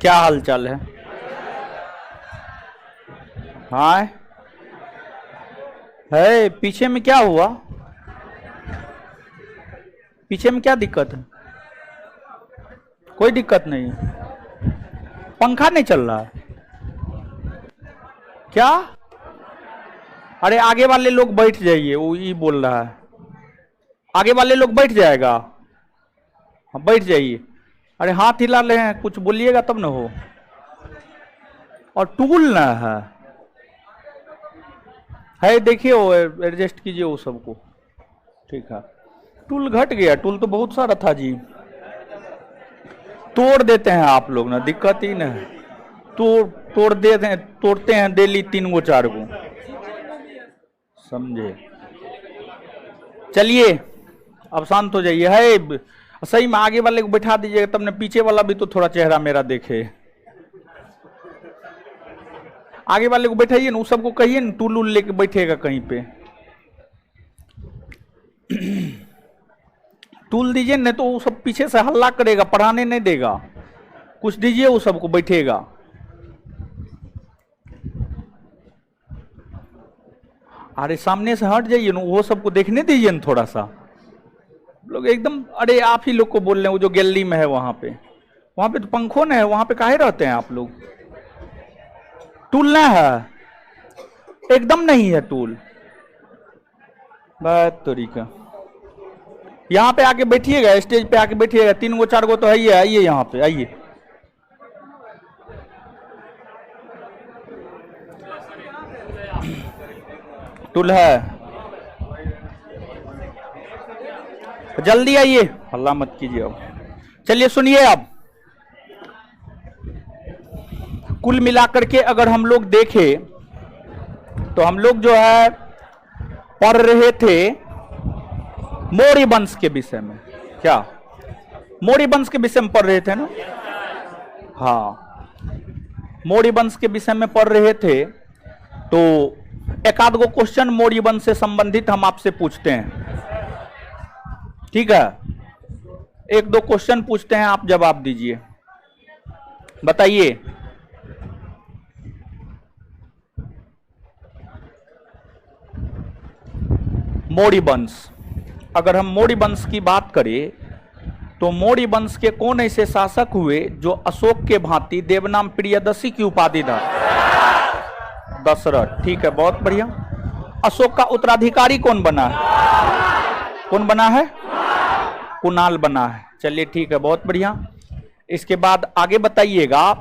क्या हाल चाल है? हाँ है, पीछे में क्या हुआ? पीछे में क्या दिक्कत है? कोई दिक्कत नहीं। पंखा नहीं चल रहा है क्या? अरे आगे वाले लोग बैठ जाइए, वो ये बोल रहा है। आगे वाले लोग बैठ जाएगा। हाँ बैठ जाइए। अरे हाथ हिला रहे हैं, कुछ बोलिएगा तब ना हो। और टूल ना है देखिए, वो एडजस्ट कीजिए वो सबको। ठीक है, टूल घट गया। टूल तो बहुत सारा था जी। तोड़ देते हैं आप लोग ना, दिक्कत ही ना है। तोड़ देते हैं, तोड़ते हैं डेली 3 गो 4 गो, समझे? चलिए अब शांत हो जाइए। है सही में आगे वाले को बैठा दीजिएगा, तब ने पीछे वाला भी तो थोड़ा चेहरा मेरा देखे। आगे वाले को बैठाइए ना, उस सबको कहिए ना टूल उल लेके बैठेगा कहीं पे। टूल दीजिए, नहीं तो वो सब पीछे से हल्ला करेगा, पढ़ाने नहीं देगा। कुछ दीजिए, वो सबको बैठेगा। अरे सामने से हट जाइए ना, वो सबको देखने दीजिए ना थोड़ा सा। लोग एकदम, अरे आप ही लोग को बोल रहे हैं, वो जो गैलरी में है वहां पे तो पंखों न है, वहां पे काहे रहते हैं आप लोग? टूल ना है, एकदम नहीं है टूल। बात तरीका। यहाँ पे आके बैठिएगा, स्टेज पे आके बैठिएगा। 3 गो 4 गो तो है ही है। आइए यहाँ पे आइए। टूल है, जल्दी आइए, हल्ला मत कीजिए। अब चलिए सुनिए। अब कुल मिलाकर के अगर हम लोग देखें तो हम लोग जो है पढ़ रहे थे मौर्य वंश के विषय में। क्या मौर्य वंश के विषय में पढ़ रहे थे ना? हाँ, मौर्य वंश के विषय में पढ़ रहे थे। तो एक आध गो क्वेश्चन मौर्य वंश से संबंधित हम आपसे पूछते हैं, ठीक है? 1-2 क्वेश्चन पूछते हैं, आप जवाब दीजिए। बताइए। मौर्य वंश, अगर हम मौर्य वंश की बात करें तो मौर्य वंश के कौन ऐसे शासक हुए जो अशोक के भांति देवनाम प्रियदर्शी की उपाधि था? दशरथ। ठीक है, बहुत बढ़िया। अशोक का उत्तराधिकारी कौन बना है? कौन बना है? कुणाल बना है। चलिए ठीक है, बहुत बढ़िया। इसके बाद आगे बताइएगा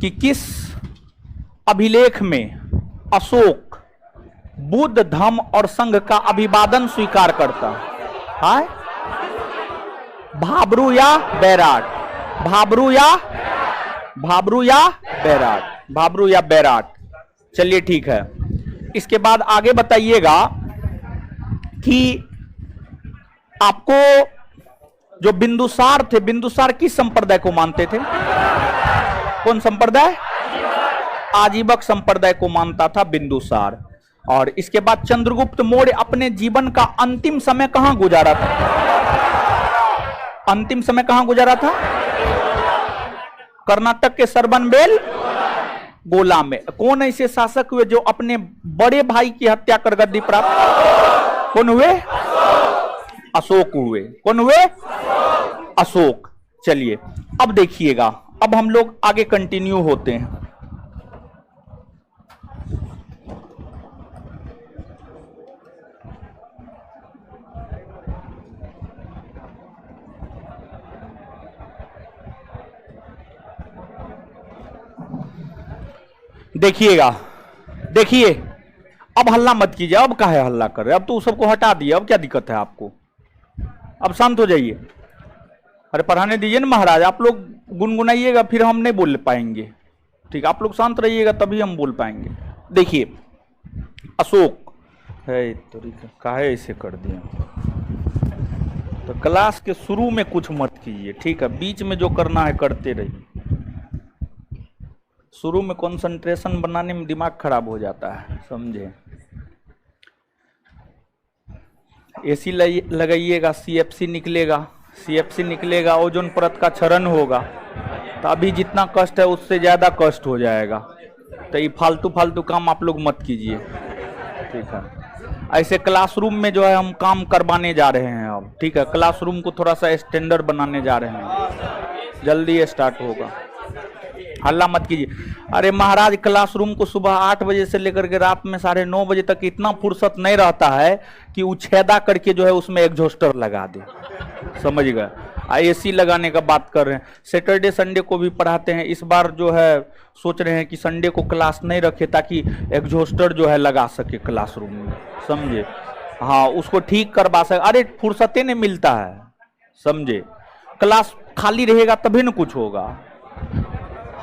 कि किस अभिलेख में अशोक बुद्ध धम्म और संघ का अभिवादन स्वीकार करता है? भाब्रू या बैराट? भाब्रू या बैराट? भाब्रू या बैराट। चलिए ठीक है। इसके बाद आगे बताइएगा कि आपको जो बिंदुसार थे, बिंदुसार किस संप्रदाय को मानते थे? कौन संप्रदाय? आजीवक संप्रदाय को मानता था बिंदुसार। और इसके बाद चंद्रगुप्त मौर्य अपने जीवन का अंतिम समय कहां गुजारा था? अंतिम समय कहां गुजारा था? कर्नाटक के सरबनबेल गोला में। कौन ऐसे शासक हुए जो अपने बड़े भाई की हत्या कर गद्दी प्राप्त? कौन हुए? अशोक हुए। कौन हुए? अशोक। चलिए अब देखिएगा, अब हम लोग आगे कंटिन्यू होते हैं। देखिएगा, देखिए, अब हल्ला मत कीजिए। अब काहे हल्ला कर रहे? अब तो सबको हटा दिया, अब क्या दिक्कत है आपको? अब शांत हो जाइए। अरे पढ़ाने दीजिए ना महाराज। आप लोग गुनगुनाइएगा फिर हम नहीं बोल पाएंगे। ठीक, आप लोग शांत रहिएगा तभी हम बोल पाएंगे। देखिए, अशोक है तरीका, काहे ऐसे कर दिया? तो क्लास के शुरू में कुछ मत कीजिए, ठीक है? बीच में जो करना है करते रहिए। शुरू में कंसंट्रेशन बनाने में दिमाग खराब हो जाता है, समझे? एसी लगाइएगा, सीएफसी निकलेगा। सीएफसी निकलेगा, ओजोन परत का क्षरण होगा। तो अभी जितना कष्ट है उससे ज्यादा कष्ट हो जाएगा, तो ये फालतू फालतू काम आप लोग मत कीजिए, ठीक है। ऐसे क्लासरूम में जो है हम काम करवाने जा रहे हैं अब, ठीक है। क्लासरूम को थोड़ा सा स्टैंडर्ड बनाने जा रहे हैं, जल्दी स्टार्ट होगा, हल्ला मत कीजिए। अरे महाराज, क्लासरूम को सुबह 8 बजे से लेकर के रात में 9:30 बजे तक इतना फुर्सत नहीं रहता है कि उछेदा करके जो है उसमें एग्जॉस्टर लगा दे, समझ गए। एसी लगाने का बात कर रहे हैं। सैटरडे संडे को भी पढ़ाते हैं, इस बार जो है सोच रहे हैं कि संडे को क्लास नहीं रखे ताकि एग्जॉस्टर जो है लगा सके क्लासरूम में, समझे। हाँ, उसको ठीक करवा सके। अरे फुर्सतें नहीं मिलता है, समझे। क्लास खाली रहेगा तभी ना कुछ होगा।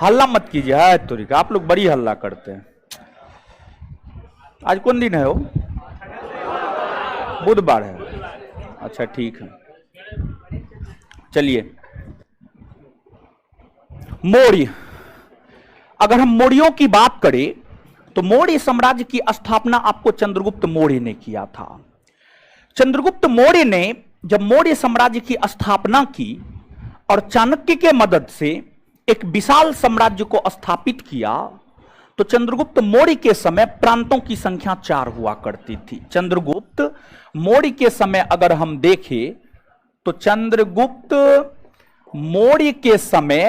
हल्ला मत कीजिए, है तो आप लोग बड़ी हल्ला करते हैं। आज कौन दिन है? हो बुधवार है, अच्छा ठीक है। चलिए, मौर्य, अगर हम मौर्यों की बात करें तो मौर्य साम्राज्य की स्थापना आपको चंद्रगुप्त मौर्य ने किया था। चंद्रगुप्त मौर्य ने जब मौर्य साम्राज्य की स्थापना की और चाणक्य के मदद से एक विशाल साम्राज्य को स्थापित किया, तो चंद्रगुप्त मौर्य के समय प्रांतों की संख्या 4 हुआ करती थी। चंद्रगुप्त मौर्य के समय अगर हम देखें तो चंद्रगुप्त मौर्य के समय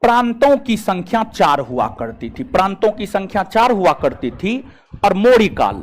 प्रांतों की संख्या 4 हुआ करती थी, प्रांतों की संख्या 4 हुआ करती थी। और मौर्य काल,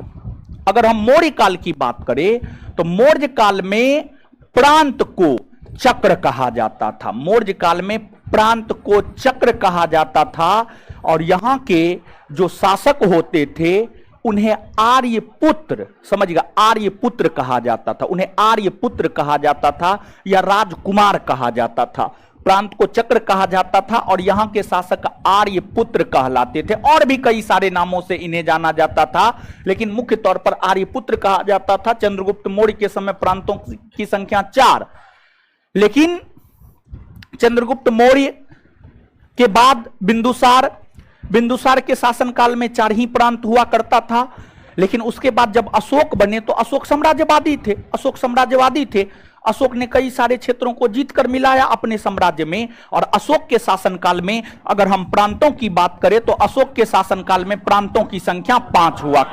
अगर हम मौर्य काल की बात करें तो मौर्य काल में प्रांत को चक्र कहा जाता था, मौर्य काल में प्रांत को चक्र कहा जाता था। और यहां के जो शासक होते थे उन्हें आर्यपुत्र, समझिएगा, आर्यपुत्र कहा जाता था, उन्हें आर्यपुत्र कहा जाता था या राजकुमार कहा जाता था। प्रांत को चक्र कहा जाता था और यहां के शासक आर्यपुत्र कहलाते थे। और भी कई सारे नामों से इन्हें जाना जाता था, लेकिन मुख्य तौर पर आर्यपुत्र कहा जाता था। चंद्रगुप्त मौर्य के समय प्रांतों की संख्या 4, लेकिन चंद्रगुप्त मौर्य के बाद बिंदुसार के शासनकाल में 4 ही प्रांत हुआ करता था। लेकिन उसके बाद जब अशोक बने तो अशोक साम्राज्यवादी थे। अशोक ने कई सारे क्षेत्रों को जीतकर मिलाया अपने साम्राज्य में। और अशोक के शासनकाल में अगर हम प्रांतों की बात करें तो अशोक के शासनकाल में प्रांतों की संख्या 5 हुआ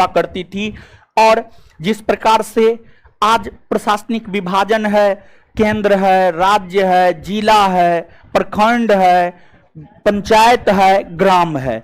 करती थी। और जिस प्रकार से आज प्रशासनिक विभाजन है, केंद्र है, राज्य है, जिला है, प्रखंड है, पंचायत है, ग्राम है,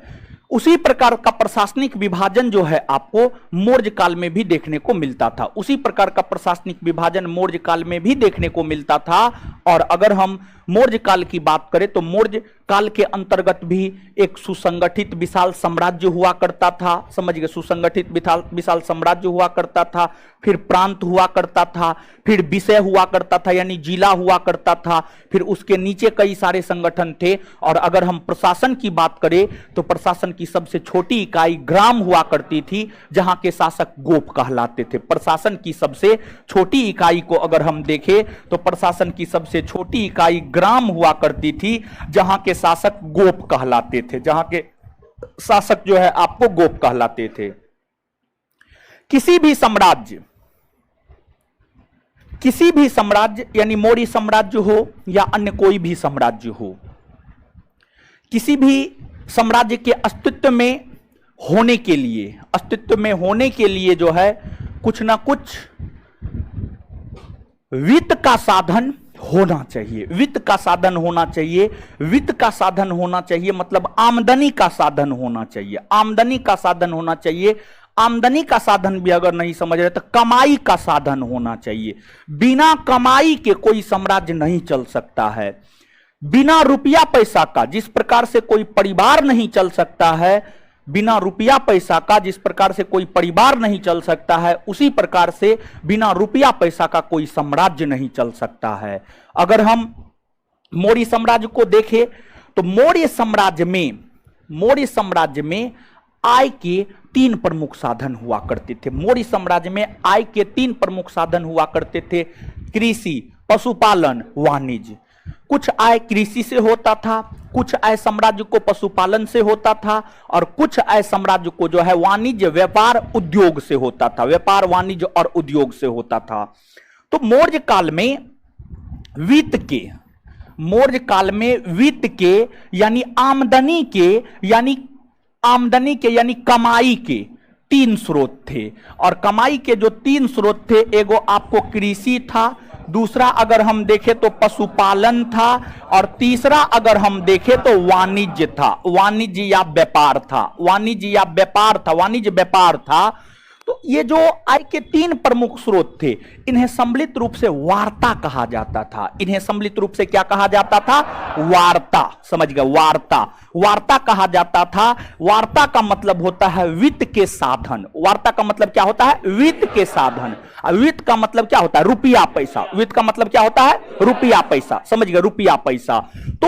उसी प्रकार का प्रशासनिक विभाजन जो है आपको मौर्य काल में भी देखने को मिलता था। उसी प्रकार का प्रशासनिक विभाजन मौर्य काल में भी देखने को मिलता था। और अगर हम मौर्य काल की बात करें तो मौर्य काल के अंतर्गत भी एक सुसंगठित विशाल साम्राज्य हुआ करता था, समझिए, सुसंगठित विशाल साम्राज्य हुआ करता था। फिर प्रांत हुआ करता था, फिर विषय हुआ करता था यानी जिला हुआ करता था, फिर उसके नीचे कई सारे संगठन थे। और अगर हम प्रशासन की बात करें तो प्रशासन की सबसे छोटी इकाई ग्राम हुआ करती थी, जहां के शासक गोप कहलाते थे। प्रशासन की सबसे छोटी इकाई को अगर हम देखें तो प्रशासन की सबसे छोटी इकाई ग्राम हुआ करती थी, जहां के शासक गोप कहलाते थे, जहां के शासक जो है आपको गोप कहलाते थे। किसी भी साम्राज्य यानी मौर्य साम्राज्य हो या अन्य कोई भी साम्राज्य हो, किसी भी साम्राज्य के अस्तित्व में होने के लिए जो है कुछ ना कुछ वित्त का साधन होना चाहिए। वित्त का साधन होना चाहिए मतलब आमदनी का साधन होना चाहिए। आमदनी का साधन भी अगर नहीं समझ रहे तो कमाई का साधन होना चाहिए। बिना कमाई के कोई साम्राज्य नहीं चल सकता है। बिना रुपया पैसा का जिस प्रकार से कोई परिवार नहीं चल सकता है, बिना रुपया पैसा का जिस प्रकार से कोई परिवार नहीं चल सकता है, उसी प्रकार से बिना रुपया पैसा का कोई साम्राज्य नहीं चल सकता है। अगर हम मौर्य साम्राज्य को देखें तो मौर्य साम्राज्य में आय के 3 प्रमुख साधन हुआ करते थे। मौर्य साम्राज्य में आय के 3 प्रमुख साधन हुआ करते थे, कृषि, पशुपालन, वाणिज्य। कुछ आय कृषि से होता था, कुछ आय साम्राज्य को पशुपालन से होता था, और कुछ आय साम्राज्य को जो है वाणिज्य, व्यापार, उद्योग से होता था, व्यापार, वाणिज्य और उद्योग से होता था। तो मौर्य काल में वित्त के मौर्य काल में वित्त के यानी आमदनी के यानी कमाई के तीन स्रोत थे। और कमाई के जो तीन स्रोत थे, एगो आपको कृषि था, दूसरा अगर हम देखें तो पशुपालन था, और तीसरा अगर हम देखें तो वाणिज्य था, वाणिज्य या व्यापार था। तो ये जो आय के तीन प्रमुख स्रोत थे, इन्हें सम्मिलित रूप से वार्ता कहा जाता था। इन्हें सम्मिलित रूप से क्या कहा जाता था? वार्ता। समझ गए? वार्ता कहा जाता था। वार्ता का मतलब होता है वित्त के साधन। वार्ता का मतलब क्या होता है? वित्त के साधन। वित्त का मतलब क्या होता है? रुपया पैसा। वित्त का मतलब क्या होता है? रुपया पैसा। समझ गए? रुपया पैसा। तो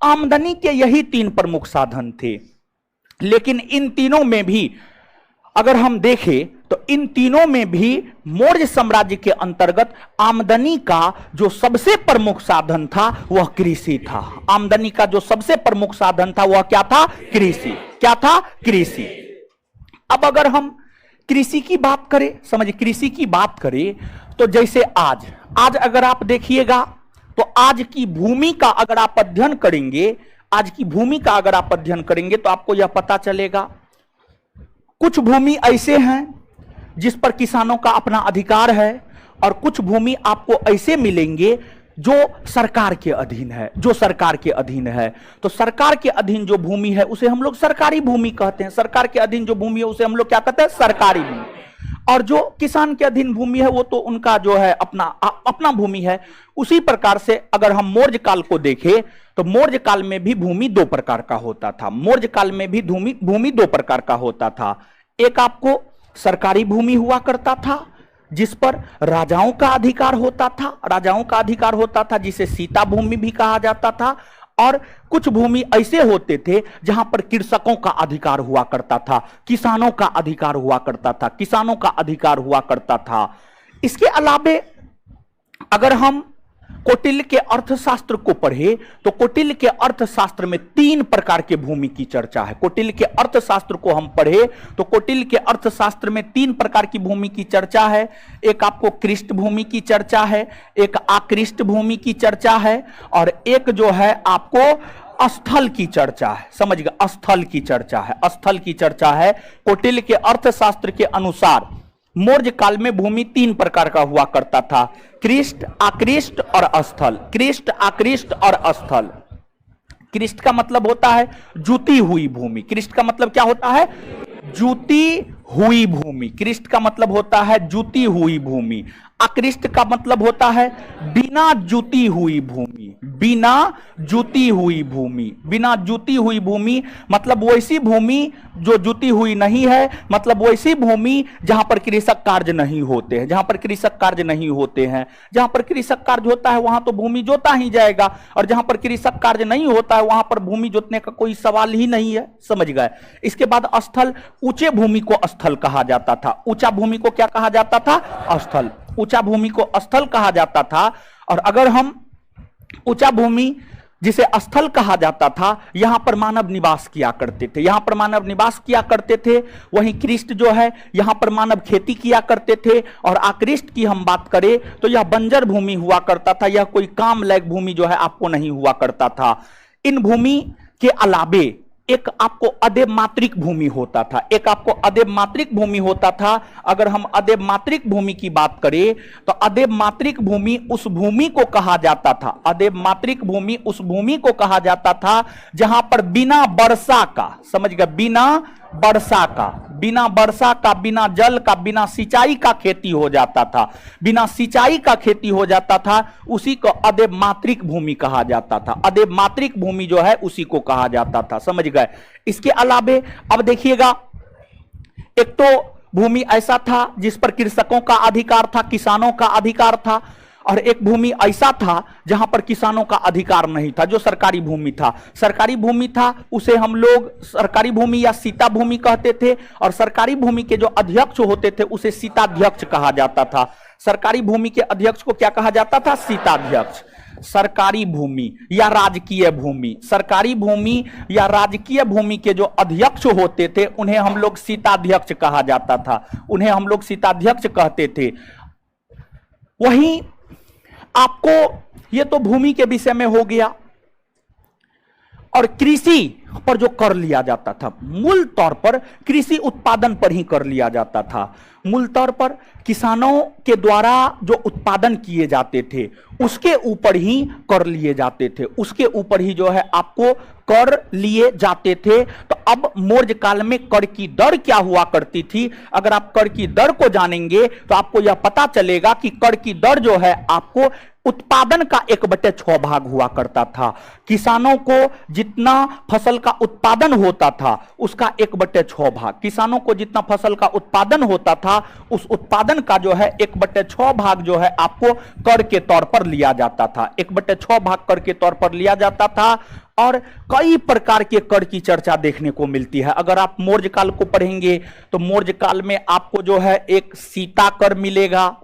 आमदनी के यही तीन प्रमुख साधन थे। लेकिन इन तीनों में भी अगर हम देखें तो इन तीनों में भी मौर्य साम्राज्य के अंतर्गत आमदनी का जो सबसे प्रमुख साधन था वह कृषि था। आमदनी का जो सबसे प्रमुख साधन था वह क्या था? कृषि। क्या था? कृषि। अब अगर हम कृषि की बात करें, समझिए कृषि की बात करें, तो जैसे आज अगर आप देखिएगा तो आज की भूमि का अगर आप अध्ययन करेंगे, तो आपको यह पता चलेगा कुछ भूमि ऐसे हैं जिस पर किसानों का अपना अधिकार है, और कुछ भूमि आपको ऐसे मिलेंगे जो सरकार के अधीन है। तो सरकार के अधीन जो भूमि है उसे हम लोग सरकारी भूमि कहते हैं। सरकार के अधीन जो भूमि है उसे हम लोग क्या कहते हैं? सरकारी भूमि। और जो किसान के अधीन भूमि है वो तो उनका जो है अपना भूमि है। उसी प्रकार से अगर हम मौर्य काल को देखें तो मौर्य काल में भी भूमि दो प्रकार का होता था। एक आपको सरकारी भूमि हुआ करता था जिस पर राजाओं का अधिकार होता था, जिसे सीता भूमि भी कहा जाता था। और कुछ भूमि ऐसे होते थे जहां पर कृषकों का अधिकार हुआ करता था, किसानों का अधिकार हुआ करता था। इसके अलावे अगर हम कौटिल्य के अर्थशास्त्र को पढ़े तो कौटिल्य के अर्थशास्त्र में तीन प्रकार के भूमि की चर्चा है। कौटिल्य के अर्थशास्त्र को हम पढ़े तो कौटिल्य के अर्थशास्त्र में तीन प्रकार की भूमि की चर्चा है। एक आपको कृष्ट भूमि की चर्चा है, एक आकृष्ट भूमि की चर्चा है, और एक जो है आपको स्थल की चर्चा है। समझ गए? स्थल की चर्चा है। कौटिल्य के अर्थशास्त्र के अनुसार मौर्य काल में भूमि तीन प्रकार का हुआ करता था: कृष्ट, आकृष्ट और स्थल। कृष्ट का मतलब होता है जुती हुई भूमि। कृष्ट का मतलब क्या होता है? जुती हुई भूमि। अकृष्ट का मतलब होता है बिना जुती हुई भूमि। मतलब वैसी भूमि जो जुती हुई नहीं है, मतलब वैसी भूमि जहां पर कृषक कार्य नहीं होते हैं। जहां पर कृषक कार्य होता है वहां तो भूमि जोता ही जाएगा, और जहां पर कृषक कार्य नहीं होता है वहां पर भूमि जोतने का कोई सवाल ही नहीं है। समझ गए? इसके बाद स्थल। ऊंचे भूमि को स्थल कहा जाता था। ऊंचा भूमि को क्या कहा जाता था? स्थल। ऊंचा भूमि को स्थल कहा जाता था। और अगर हम ऊंचा भूमि जिसे स्थल कहा जाता था, यहां पर मानव निवास किया करते थे। वहीं कृष्ट जो है यहां पर मानव खेती किया करते थे। और आकृष्ट की हम बात करें तो यह बंजर भूमि हुआ करता था। यह कोई काम लायक भूमि जो है आपको नहीं हुआ करता था। इन भूमि के अलावे एक आपको अदेव मात्रिक भूमि होता था। अगर हम अदेव मात्रिक भूमि की बात करें तो अदेव मात्रिक भूमि उस भूमि को कहा जाता था जहां पर बिना वर्षा का, समझ गए? बिना वर्षा का, बिना जल का, बिना सिंचाई का खेती हो जाता था। उसी को अदेव मात्रिक भूमि कहा जाता था। अदेव मात्रिक भूमि जो है उसी को कहा जाता था। समझ गए? इसके अलावे अब देखिएगा, एक तो भूमि ऐसा था जिस पर कृषकों का अधिकार था, किसानों का अधिकार था, और एक भूमि ऐसा था जहां पर किसानों का अधिकार नहीं था, जो सरकारी भूमि था। उसे हम लोग सरकारी भूमि या सीता भूमि कहते थे। और सरकारी भूमि के जो अध्यक्ष होते थे उसे सीताध्यक्ष कहा जाता था। सरकारी भूमि के अध्यक्ष को क्या कहा जाता था? सीताध्यक्ष। सरकारी भूमि या राजकीय भूमि के जो अध्यक्ष होते थे उन्हें हम लोग सीताध्यक्ष कहा जाता था, कहते थे। वहीं आपको ये तो भूमि के विषय में हो गया। और कृषि पर जो कर लिया जाता था, मूल तौर पर कृषि उत्पादन पर ही कर लिया जाता था। मूल तौर पर किसानों के द्वारा जो उत्पादन किए जाते थे उसके ऊपर ही कर लिए जाते थे, उसके ऊपर ही जो है आपको कर लिए जाते थे। तो अब मौर्य काल में कर की दर क्या हुआ करती थी, अगर आप कर की दर को जानेंगे तो आपको यह पता चलेगा कि कर की दर जो है आपको उत्पादन का 1/6 भाग हुआ करता था। किसानों को जितना फसल का उत्पादन होता था उसका 1/6 भाग, किसानों को जितना फसल का उत्पादन होता था उस उत्पादन का जो है 1/6 भाग जो है आपको कर के तौर पर लिया जाता था। 1/6 भाग कर के तौर पर लिया जाता था। और कई प्रकार के कर की चर्चा देखने को मिलती है। अगर आप मौर्य काल को पढ़ेंगे तो मौर्य काल में आपको जो है एक सीता कर मिलेगा,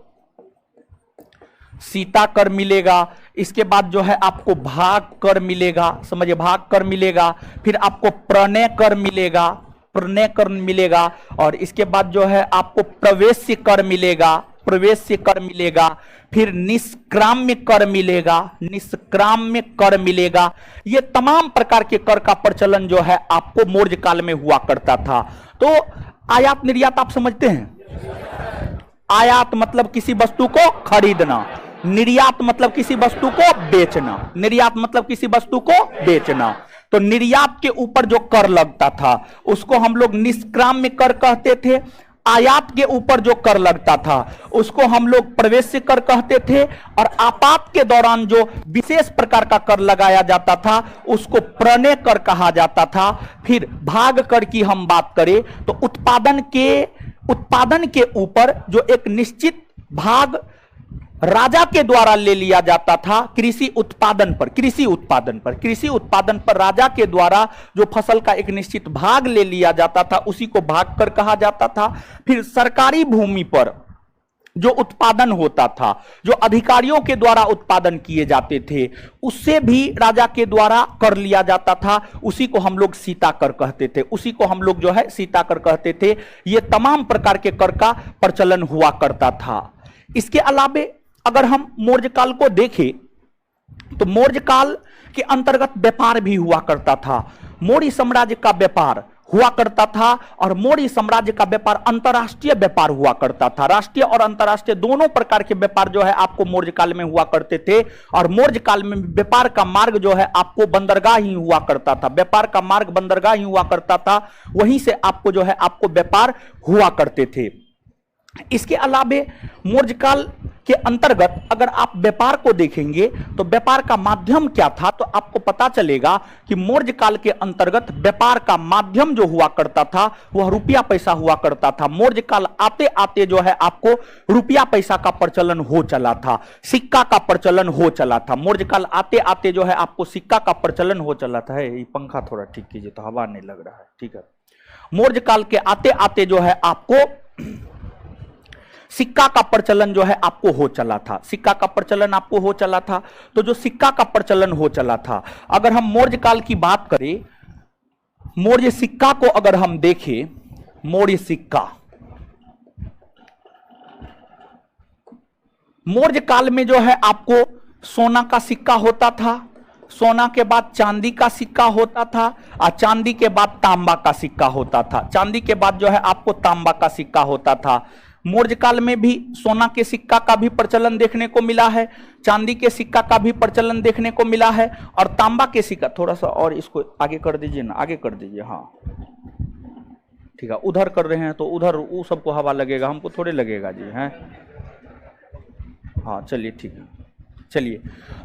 सीता कर मिलेगा। इसके बाद जो है आपको भाग कर मिलेगा, समझिए भाग कर मिलेगा। फिर आपको प्रणय कर मिलेगा, प्रणय कर मिलेगा। और इसके बाद जो है आपको प्रवेश्य कर मिलेगा, प्रवेश्य कर मिलेगा। फिर निष्क्राम्य कर मिलेगा, निष्क्राम्य कर मिलेगा। ये तमाम प्रकार के कर का प्रचलन जो है आपको मौर्य काल में हुआ करता था। तो आयात निर्यात आप समझते हैं? आयात मतलब किसी वस्तु को खरीदना, निर्यात मतलब किसी वस्तु को बेचना, निर्यात मतलब किसी वस्तु को बेचना। तो निर्यात के ऊपर जो कर लगता था उसको हम लोग निष्क्राम्य कर कहते थे। आयात के ऊपर जो कर लगता था उसको हम लोग प्रवेश्य कर कहते थे। और आपात के दौरान जो विशेष प्रकार का कर लगाया जाता था उसको प्रणय कर कहा जाता था। फिर भाग कर की हम बात करें तो उत्पादन के ऊपर जो एक निश्चित भाग राजा के द्वारा ले लिया जाता था कृषि उत्पादन पर, कृषि उत्पादन पर राजा के द्वारा जो फसल का एक निश्चित भाग ले लिया जाता था उसी को भाग कर कहा जाता था। फिर सरकारी भूमि पर जो उत्पादन होता था, जो अधिकारियों के द्वारा उत्पादन किए जाते थे उससे भी राजा के द्वारा कर लिया जाता था, उसी को हम लोग सीता कर कहते थे, उसी को हम लोग जो है सीता कर कहते थे। ये तमाम प्रकार के कर का प्रचलन हुआ करता था। इसके अलावे अगर हम मौर्य काल को देखें तो मौर्य काल के अंतर्गत व्यापार भी हुआ करता था। मौर्य साम्राज्य का व्यापार हुआ करता था और मौर्य साम्राज्य का व्यापार अंतरराष्ट्रीय व्यापार हुआ करता था। राष्ट्रीय और अंतरराष्ट्रीय दोनों प्रकार के व्यापार जो है आपको मौर्य काल में हुआ करते थे। और मौर्य काल में व्यापार का मार्ग जो है आपको बंदरगाह ही हुआ करता था, व्यापार का मार्ग बंदरगाह ही हुआ करता था, वहीं से आपको जो है आपको व्यापार हुआ करते थे। इसके अलावे मौर्य काल के अंतर्गत अगर आप व्यापार को देखेंगे तो व्यापार का माध्यम क्या था तो आपको पता चलेगा कि मौर्य काल के अंतर्गत व्यापार का माध्यम जो हुआ करता था वह रुपया पैसा हुआ करता था। मौर्य काल आते आते जो है आपको रुपया पैसा का प्रचलन हो चला था, सिक्का का प्रचलन हो चला था। मौर्य काल आते आते जो है आपको सिक्का का प्रचलन हो चला था। ये पंखा थोड़ा ठीक कीजिए तो हवा नहीं लग रहा है, ठीक है। मौर्य काल के आते आते जो है आपको सिक्का का प्रचलन जो है आपको हो चला था, सिक्का का प्रचलन आपको हो चला था। तो जो सिक्का का प्रचलन हो चला था, अगर हम मौर्य काल की बात करें, मौर्य सिक्का को अगर हम देखें, मौर्य सिक्का मौर्य काल में जो है आपको सोना का सिक्का होता था, सोना के बाद चांदी का सिक्का होता था और चांदी के बाद तांबा का सिक्का होता था, चांदी के बाद जो है आपको तांबा का सिक्का होता था। मौर्य काल में भी सोना के सिक्का का भी प्रचलन देखने को मिला है, चांदी के सिक्का का भी प्रचलन देखने को मिला है और तांबा के सिक्का, थोड़ा सा और इसको आगे कर दीजिए ना, आगे कर दीजिए, हाँ ठीक है। उधर कर रहे हैं तो उधर वो सबको हवा लगेगा, हमको थोड़े लगेगा जी, हैं हाँ चलिए ठीक है। चलिए,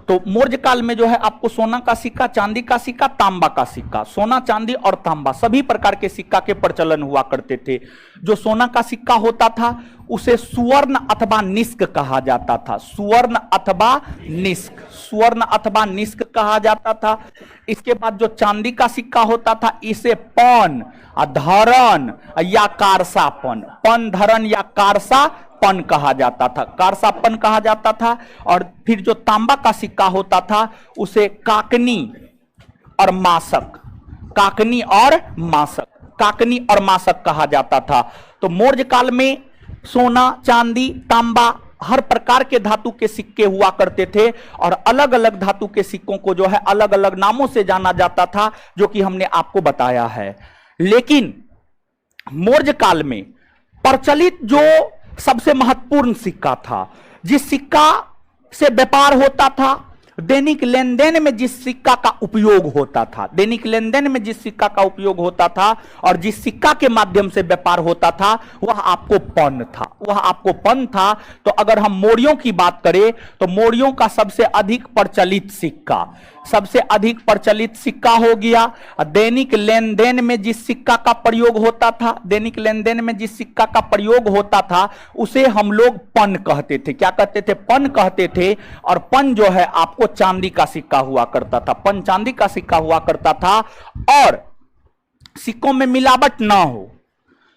तो मौर्य काल में जो है आपको सोना का सिक्का, चांदी का सिक्का, तांबा का सिक्का, सोना चांदी और तांबा सभी प्रकार के सिक्का के प्रचलन हुआ करते थे। जो सोना का सिक्का होता था उसे सुवर्ण अथवा निष्क कहा जाता था, सुवर्ण अथवा निष्क, सुवर्ण अथवा निष्क कहा जाता था। इसके बाद जो चांदी का सिक्का होता था इसे पन, धरण या कारसापन, पन, धरण या कारसापन कहा जाता था, कारसापन कहा जाता था। और फिर जो तांबा का सिक्का होता था उसे काकनी और मासक, काकनी और मासक, काकनी और मासक कहा जाता था। तो मौर्य काल में सोना, चांदी, तांबा हर प्रकार के धातु के सिक्के हुआ करते थे और अलग अलग धातु के सिक्कों को जो है अलग अलग नामों से जाना जाता था, जो कि हमने आपको बताया है। लेकिन मौर्य काल में प्रचलित जो सबसे महत्वपूर्ण सिक्का था, जिस सिक्का से व्यापार होता था, दैनिक लेन देन में जिस सिक्का का उपयोग होता था, दैनिक लेन देन में जिस सिक्का का उपयोग होता था और जिस सिक्का के माध्यम से व्यापार होता था, वह आपको पन था, वह आपको पन था। तो अगर हम मौर्यों की बात करें तो मौर्यों का सबसे अधिक प्रचलित सिक्का, सबसे अधिक प्रचलित सिक्का हो गया। दैनिक लेन देन में जिस सिक्का का प्रयोग होता था, दैनिक लेन देन में जिस सिक्का का प्रयोग होता था उसे हम लोग पन कहते थे। क्या कहते थे? पन कहते थे। और पन जो है आपको चांदी का सिक्का हुआ करता था, पन चांदी का सिक्का हुआ करता था। और सिक्कों में मिलावट ना हो,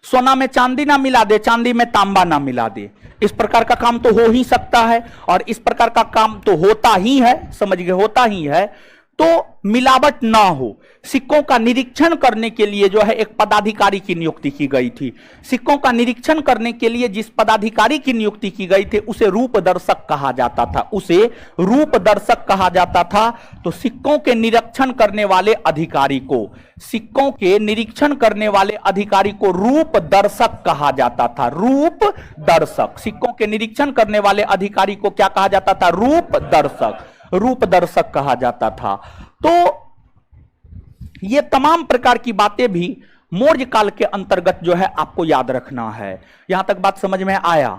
सोना में चांदी ना मिला दे, चांदी में तांबा ना मिला दे, इस प्रकार का काम तो हो ही सकता है और इस प्रकार का काम तो होता ही है, समझ गए, होता ही है। तो मिलावट ना हो, सिक्कों का निरीक्षण करने के लिए जो है एक पदाधिकारी की नियुक्ति की गई थी। सिक्कों का निरीक्षण करने के लिए जिस पदाधिकारी की नियुक्ति की गई थी उसे रूपदर्शक कहा जाता था, उसे रूपदर्शक कहा जाता था। तो सिक्कों के निरीक्षण करने वाले अधिकारी को, सिक्कों के निरीक्षण करने वाले अधिकारी को रूपदर्शक कहा जाता था, रूपदर्शक। सिक्कों के निरीक्षण करने वाले अधिकारी को क्या कहा जाता था? रूपदर्शक, रूपदर्शक कहा जाता था। तो ये तमाम प्रकार की बातें भी मौर्य काल के अंतर्गत जो है आपको याद रखना है। यहां तक बात समझ में आया?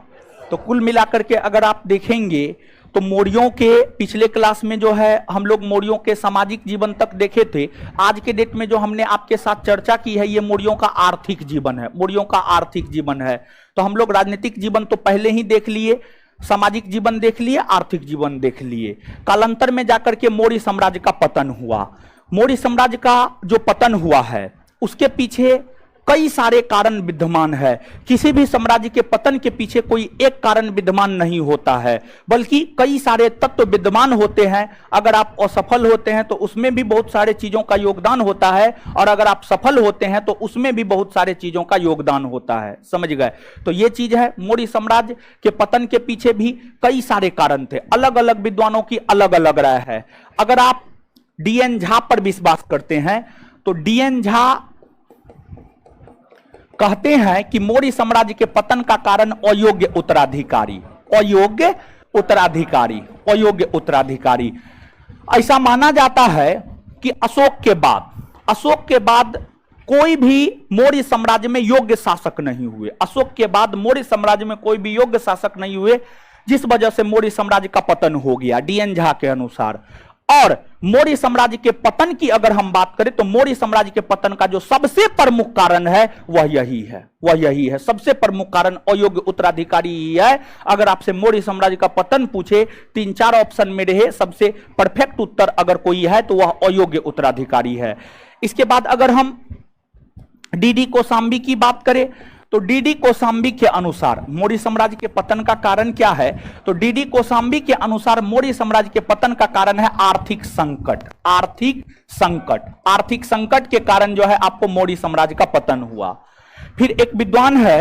तो कुल मिलाकर के अगर आप देखेंगे तो मौर्यों के पिछले क्लास में जो है हम लोग मौर्यों के सामाजिक जीवन तक देखे थे। आज के डेट में जो हमने आपके साथ चर्चा की है ये मौर्यों का आर्थिक जीवन है, मौर्यों का आर्थिक जीवन है। तो हम लोग राजनीतिक जीवन तो पहले ही देख लिए, सामाजिक जीवन देख लिए, आर्थिक जीवन देख लिए। कालांतर में जाकर के मौर्य साम्राज्य का पतन हुआ। मौर्य साम्राज्य का जो पतन हुआ है उसके पीछे कई सारे कारण विद्यमान है। किसी भी साम्राज्य के पतन के पीछे कोई एक कारण विद्यमान नहीं होता है, बल्कि कई सारे तत्व विद्यमान होते हैं। अगर आप असफल होते हैं तो उसमें भी बहुत सारे चीजों का योगदान होता है और अगर आप सफल होते हैं तो उसमें भी बहुत सारे चीजों का योगदान होता है, समझ गए। तो ये चीज है, मौर्य साम्राज्य के पतन के पीछे भी कई सारे कारण थे। अलग अलग विद्वानों की अलग अलग राय है। अगर आप डीएन झा पर विश्वास करते हैं तो डीएन झा कहते हैं कि मौर्य साम्राज्य के पतन का कारण अयोग्य उत्तराधिकारी, अयोग्य उत्तराधिकारी, अयोग्य उत्तराधिकारी। ऐसा माना जाता है कि अशोक के बाद कोई भी मौर्य साम्राज्य में योग्य शासक नहीं हुए। अशोक के बाद मौर्य साम्राज्य में कोई भी योग्य शासक नहीं हुए, जिस वजह से मौर्य साम्राज्य का पतन हो गया डीएन झा के अनुसार। और मौर्य साम्राज्य के पतन की अगर हम बात करें तो मौर्य साम्राज्य के पतन का जो सबसे प्रमुख कारण है वह यही है, वह यही है। सबसे प्रमुख कारण अयोग्य उत्तराधिकारी ही है। अगर आपसे मौर्य साम्राज्य का पतन पूछे, 3-4 ऑप्शन में रहे, सबसे परफेक्ट उत्तर अगर कोई है तो वह अयोग्य उत्तराधिकारी है। इसके बाद अगर हम डीडी कौशाम्बी की बात करें तो डीडी कौशाम्बी के अनुसार मौर्य साम्राज्य के पतन का कारण क्या है? तो डीडी कौशाम्बी के अनुसार मौर्य साम्राज्य के पतन का कारण है आर्थिक संकट। आर्थिक संकट, आर्थिक संकट के कारण जो है आपको मौर्य साम्राज्य का पतन हुआ। फिर एक विद्वान है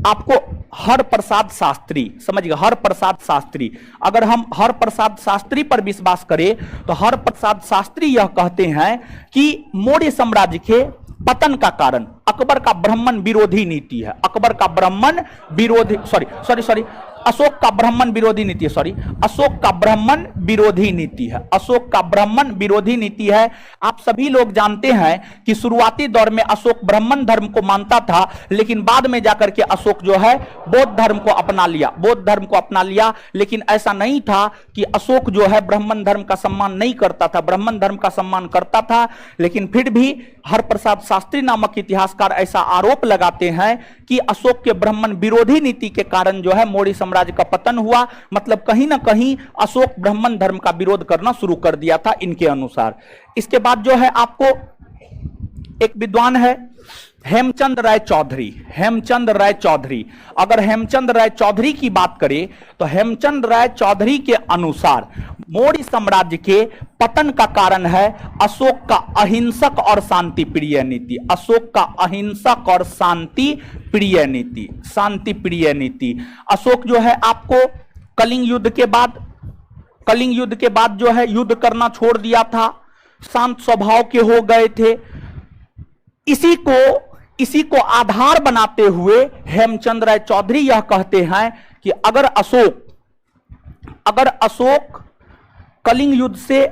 आपको हरप्रसाद शास्त्री, समझिए हरप्रसाद शास्त्री। अगर हम हरप्रसाद शास्त्री पर विश्वास करें तो हरप्रसाद शास्त्री यह कहते हैं कि मौर्य साम्राज्य के पतन का कारण अकबर का ब्राह्मण विरोधी नीति है। अकबर का ब्राह्मण विरोधी अशोक का ब्राह्मण विरोधी नीति है, अशोक का ब्राह्मण विरोधी नीति है, अशोक का ब्राह्मण विरोधी नीति है। आप सभी लोग जानते हैं कि शुरुआती दौर में अशोक ब्राह्मण धर्म को मानता था, लेकिन बाद में जाकर के अशोक जो है बौद्ध धर्म को अपना लिया, बौद्ध धर्म को अपना लिया। लेकिन ऐसा नहीं था कि अशोक जो है ब्राह्मण धर्म का सम्मान नहीं करता था, ब्राह्मण धर्म का सम्मान करता था। लेकिन फिर भी हरप्रसाद शास्त्री नामक इतिहासकार ऐसा आरोप लगाते हैं कि अशोक के ब्राह्मण विरोधी नीति के कारण जो है मौर्य साम्राज्य का पतन हुआ। मतलब कहीं ना कहीं अशोक ब्राह्मण धर्म का विरोध करना शुरू कर दिया था इनके अनुसार। इसके बाद जो है आपको एक विद्वान है हेमचंद राय चौधरी, हेमचंद राय चौधरी। अगर हेमचंद राय चौधरी की बात करें तो हेमचंद राय चौधरी के अनुसार मौर्य साम्राज्य के पतन का कारण है अशोक का अहिंसक और शांति प्रिय नीति, अशोक का अहिंसक और शांति प्रिय नीति, शांति प्रिय नीति। अशोक जो है आपको कलिंग युद्ध के बाद जो है युद्ध करना छोड़ दिया था, शांत स्वभाव के हो गए थे। इसी को आधार बनाते हुए हेमचंद राय चौधरी यह कहते हैं कि अगर अशोक कलिंग युद्ध से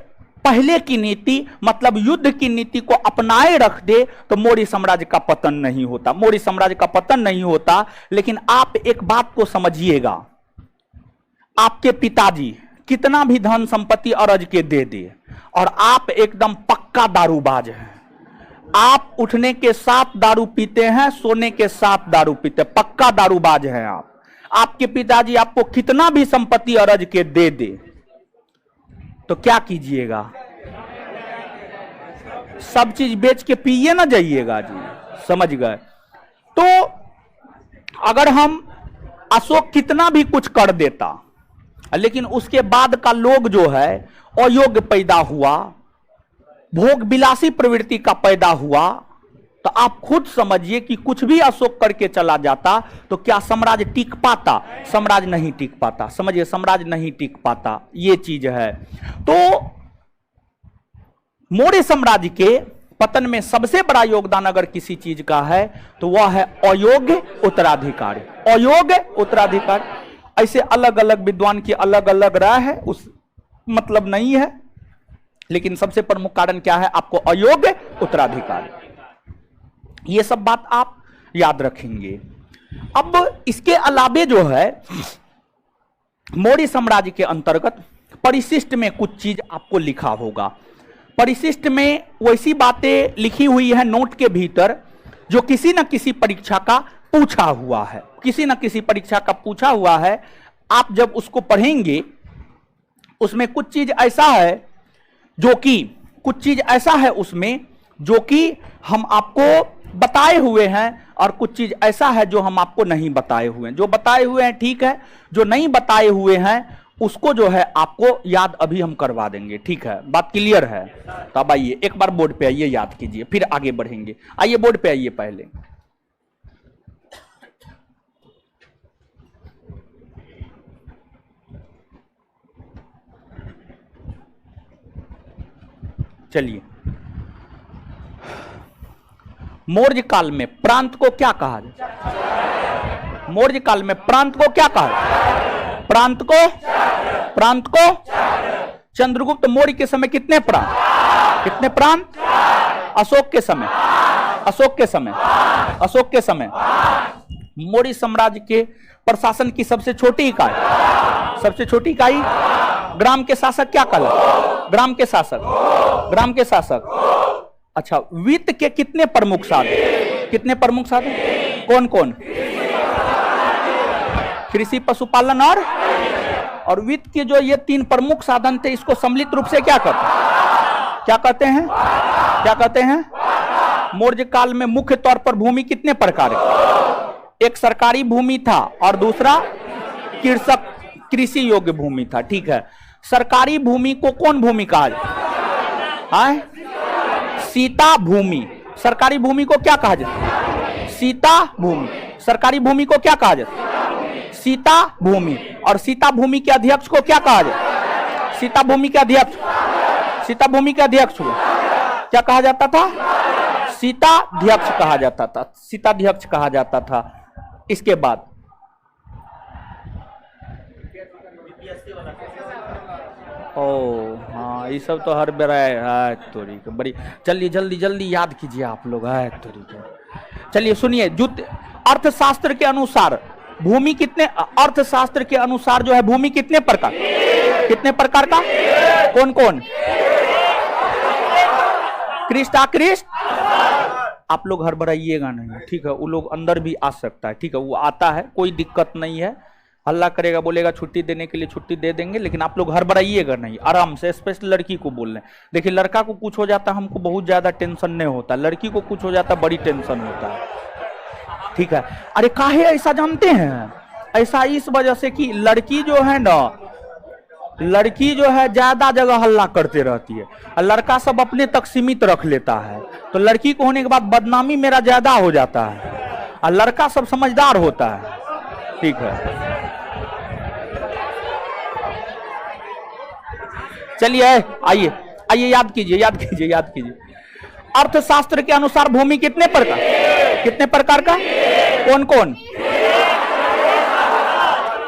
पहले की नीति मतलब युद्ध की नीति को अपनाए रख दे तो मौर्य साम्राज्य का पतन नहीं होता, मौर्य साम्राज्य का पतन नहीं होता। लेकिन आप एक बात को समझिएगा, आपके पिताजी कितना भी धन संपत्ति अरज के दे दे और आप एकदम पक्का दारूबाज हैं, आप उठने के साथ दारू पीते हैं, सोने के साथ दारू पीते, पक्का दारूबाज हैं आप। आपके पिताजी आपको कितना भी संपत्ति अरज के दे दे तो क्या कीजिएगा? सब चीज बेच के पिए ना जाइएगा जी, समझ गए? तो अगर हम अशोक कितना भी कुछ कर देता लेकिन उसके बाद का लोग जो है अयोग्य पैदा हुआ, भोग विलासी प्रवृत्ति का पैदा हुआ, तो आप खुद समझिए कि कुछ भी अशोक करके चला जाता तो क्या साम्राज्य टिक पाता? साम्राज्य नहीं टिक पाता, समझिए, साम्राज्य नहीं टिक पाता, ये चीज है। तो मौर्य साम्राज्य के पतन में सबसे बड़ा योगदान अगर किसी चीज का है तो वह है अयोग्य उत्तराधिकारी, अयोग्य उत्तराधिकारी। ऐसे अलग अलग विद्वान की अलग अलग राय है, उस मतलब नहीं है, लेकिन सबसे प्रमुख कारण क्या है? आपको अयोग्य उत्तराधिकारी। ये सब बात आप याद रखेंगे। अब इसके अलावे जो है मौर्य साम्राज्य के अंतर्गत परिशिष्ट में कुछ चीज आपको लिखा होगा। परिशिष्ट में वैसी बातें लिखी हुई है नोट के भीतर जो किसी न किसी परीक्षा का पूछा हुआ है, किसी न किसी परीक्षा का पूछा हुआ है। आप जब उसको पढ़ेंगे उसमें कुछ चीज ऐसा है उसमें जो कि हम आपको बताए हुए हैं और कुछ चीज ऐसा है जो हम आपको नहीं बताए हुए हैं। जो बताए हुए हैं ठीक है, जो नहीं बताए हुए हैं उसको जो है आपको याद अभी हम करवा देंगे, ठीक है? बात क्लियर है? तो अब आइए एक बार बोर्ड पे आइए, याद कीजिए, फिर आगे बढ़ेंगे। आइए बोर्ड पे आइए पहले। चलिए, मौर्य काल में प्रांत को क्या कहा जाए? मौर्य काल में प्रांत को क्या कहा? प्रांत को चंद्रगुप्त मौर्य के समय कितने प्रांत? अशोक के समय मौर्य साम्राज्य के प्रशासन की सबसे छोटी इकाई ग्राम के शासक क्या कहलाते? ग्राम के शासक। अच्छा, वित्त के कितने प्रमुख साधन? कौन कौन? कृषि, पशुपालन और वित्त के जो ये तीन प्रमुख साधन थे, इसको सम्मिलित रूप से क्या कहते हैं? मौर्य काल में मुख्य तौर पर भूमि कितने प्रकार है? एक सरकारी भूमि था और दूसरा कृषि योग्य भूमि था, ठीक है? सरकारी भूमि को कौन भूमि कहा जाए? सीता भूमि। सरकारी भूमि को क्या कहा जाए? सीता भूमि। सरकारी भूमि को क्या कहा जाए? सीता भूमि। और सीता भूमि के अध्यक्ष को क्या कहा जाए? सीता भूमि के अध्यक्ष को क्या कहा जाता था? सीताध्यक्ष कहा जाता था। इसके बाद हाँ, ये सब तो हर बेरा है तोरी के बड़ी। चलिए जल्दी याद कीजिए आप लोग, है तोरी के। चलिए सुनिए, अर्थशास्त्र के अनुसार जो है भूमि कितने प्रकार का? कौन कौन? कृष्ट, अकृष्ट। आप लोग हड़बड़ाइएगा नहीं, ठीक है? वो लोग अंदर भी आ सकता है, ठीक है? वो आता है, कोई दिक्कत नहीं है। हल्ला करेगा, बोलेगा छुट्टी देने के लिए छुट्टी दे देंगे, लेकिन आप लोग हड़बड़ाइएगा नहीं, आराम से। स्पेशल लड़की को बोल रहे हैं। देखिए, लड़का को कुछ हो जाता हमको बहुत ज्यादा टेंशन नहीं होता, लड़की को कुछ हो जाता बड़ी टेंशन होता है, ठीक है? अरे काहे ऐसा जानते हैं? ऐसा इस वजह से कि लड़की जो है ज्यादा जगह हल्ला करते रहती है और लड़का सब अपने तक सीमित रख लेता है, तो लड़की को होने के बाद बदनामी मेरा ज्यादा हो जाता है और लड़का सब समझदार होता है, ठीक है? चलिए आइए आइए, याद कीजिए याद कीजिए याद कीजिए। अर्थशास्त्र के अनुसार भूमि कितने प्रकार का? कौन कौन?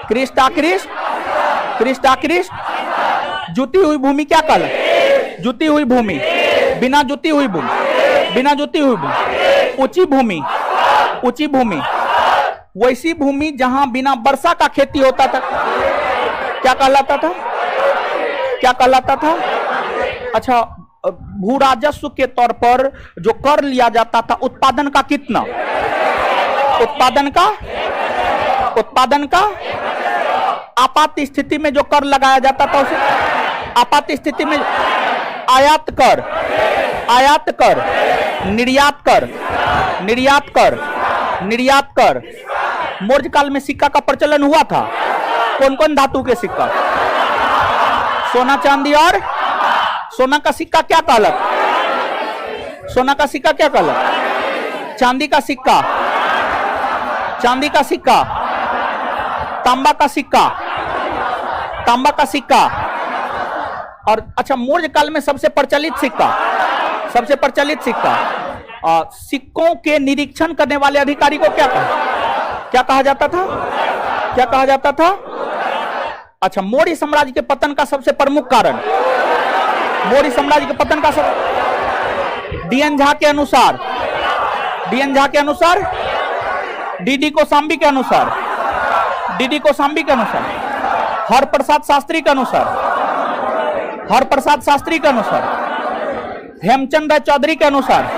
कृष्ट आकृष्ट। जुती हुई भूमि क्या कहलाती? जुती हुई भूमि, बिना जुती हुई भूमि, ऊंची भूमि, वैसी भूमि जहां बिना वर्षा का खेती होता था क्या कहलाता था? अच्छा, भू राजस्व के तौर पर जो कर लिया जाता था उत्पादन का कितना? उत्पादन का आपात स्थिति में जो कर लगाया जाता था उसे आपात स्थिति में आयात कर, निर्यात कर। मौर्य काल में सिक्का का प्रचलन हुआ था। कौन कौन धातु के सिक्का? सोना चांदी और सोना का सिक्का क्या कहलाता? चांदी का सिक्का, तांबा का सिक्का। और अच्छा, मौर्य काल में सबसे प्रचलित सिक्का सिक्कों के निरीक्षण करने वाले अधिकारी को क्या कहा जाता था? अच्छा, मौर्य साम्राज्य के पतन का सबसे प्रमुख कारण, डीएन झा के अनुसार, डीडी कोसाम्बी के अनुसार, हरप्रसाद शास्त्री के अनुसार, हेमचंद राय चौधरी के अनुसार।